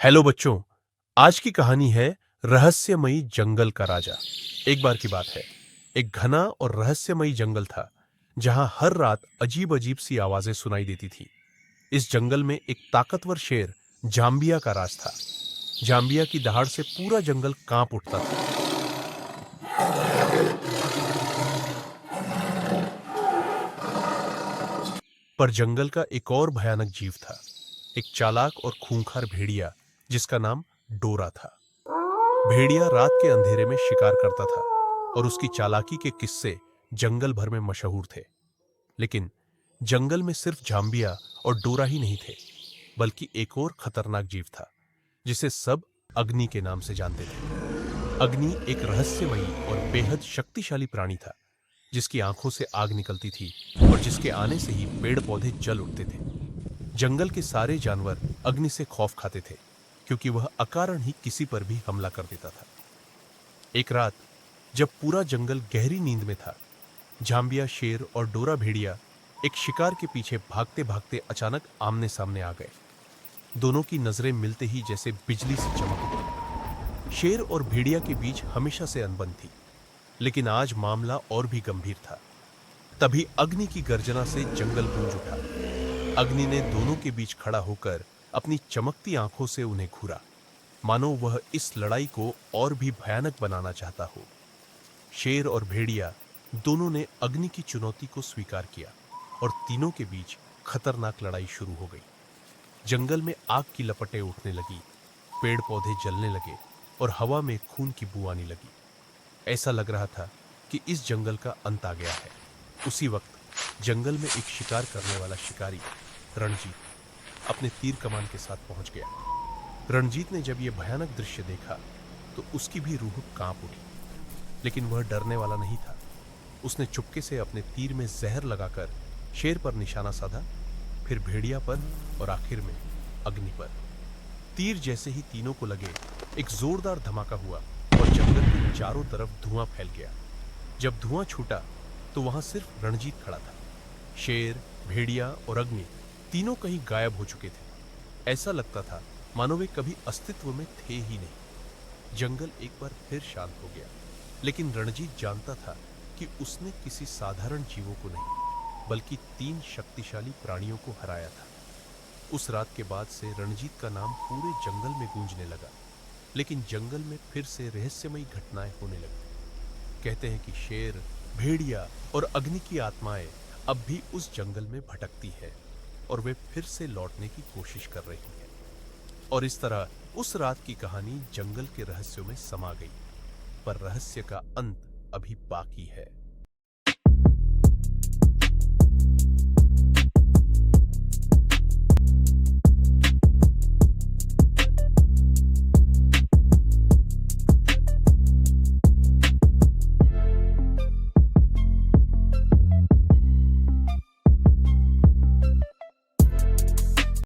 Hello बच्चों। आज की कहानी है रहस्यमयी जंगल का राजा। एक बार की बात है, एक घना और रहस्यमयी जंगल था जहां हर रात अजीब अजीब सी आवाजें सुनाई देती थी। इस जंगल में एक ताकतवर शेर जाम्बिया का राज था। जाम्बिया की दहाड़ से पूरा जंगल कांप उठता था। पर जंगल का एक और भयानक जीव था, एक चालाक और खूंखार भेड़िया जिसका नाम डोरा था। भेड़िया रात के अंधेरे में शिकार करता था और उसकी चालाकी के किस्से जंगल भर में मशहूर थे। लेकिन जंगल में सिर्फ जाम्बिया और डोरा ही नहीं थे, बल्कि एक और खतरनाक जीव था जिसे सब अग्नि के नाम से जानते थे। अग्नि एक रहस्यमयी और बेहद शक्तिशाली प्राणी था जिसकी आंखों से आग निकलती थी और जिसके आने से ही पेड़ पौधे जल उठते थे। जंगल के सारे जानवर अग्नि से खौफ खाते थे क्योंकि वह अकारण ही किसी पर भी हमला कर देता था। एक रात जब पूरा जंगल गहरी नींद में था, जाम्बिया शेर और डोरा भेड़िया एक शिकार के पीछे भागते भागते अचानक आमने सामने आ गए। दोनों की नजरें मिलते ही जैसे बिजली से चमक उठी। शेर और भेड़िया के बीच हमेशा से अनबन थी, लेकिन आज मामला और भी गंभीर था। तभी अग्नि की गर्जना से जंगल गूंज उठा। अग्नि ने दोनों के बीच खड़ा होकर अपनी चमकती आंखों से उन्हें घूरा, मानो वह इस लड़ाई को और भी भयानक बनाना चाहता हो। शेर और भेड़िया दोनों ने अग्नि की चुनौती को स्वीकार किया और तीनों के बीच खतरनाक लड़ाई शुरू हो गई। जंगल में आग की लपटें उठने लगी, पेड़ पौधे जलने लगे और हवा में खून की बू आने लगी। ऐसा लग रहा था कि इस जंगल का अंत आ गया है। उसी वक्त जंगल में एक शिकार करने वाला शिकारी रणजीत अपने तीर कमान के साथ पहुंच गया। रणजीत ने जब यह भयानक दृश्य देखा तो उसकी भी रूह कांप उठी, लेकिन वह डरने वाला नहीं था। उसने चुपके से अपने तीर में जहर लगाकर शेर पर निशाना साधा, फिर भेड़िया पर और आखिर में अग्नि पर। तीर जैसे ही तीनों को लगे, एक जोरदार धमाका हुआ और जंगल के चारों तरफ धुआं फैल गया। जब धुआं छूटा तो वहां सिर्फ रणजीत खड़ा था। शेर, भेड़िया और अग्नि तीनों कहीं गायब हो चुके थे। ऐसा लगता था मानो वे कभी अस्तित्व में थे ही नहीं। जंगल एक बार फिर शांत हो गया, लेकिन रणजीत जानता था कि उसने किसी साधारण जीवों को नहीं, बल्कि तीन शक्तिशाली प्राणियों को हराया था। उस रात के बाद से रणजीत का नाम पूरे जंगल में गूंजने लगा, लेकिन जंगल में फिर से रहस्यमयी घटनाएं होने लगी। कहते हैं कि शेर, भेड़िया और अग्नि की आत्माएं अब भी उस जंगल में भटकती है और वे फिर से लौटने की कोशिश कर रही हैं। और इस तरह उस रात की कहानी जंगल के रहस्यों में समा गई। पर रहस्य का अंत अभी बाकी है।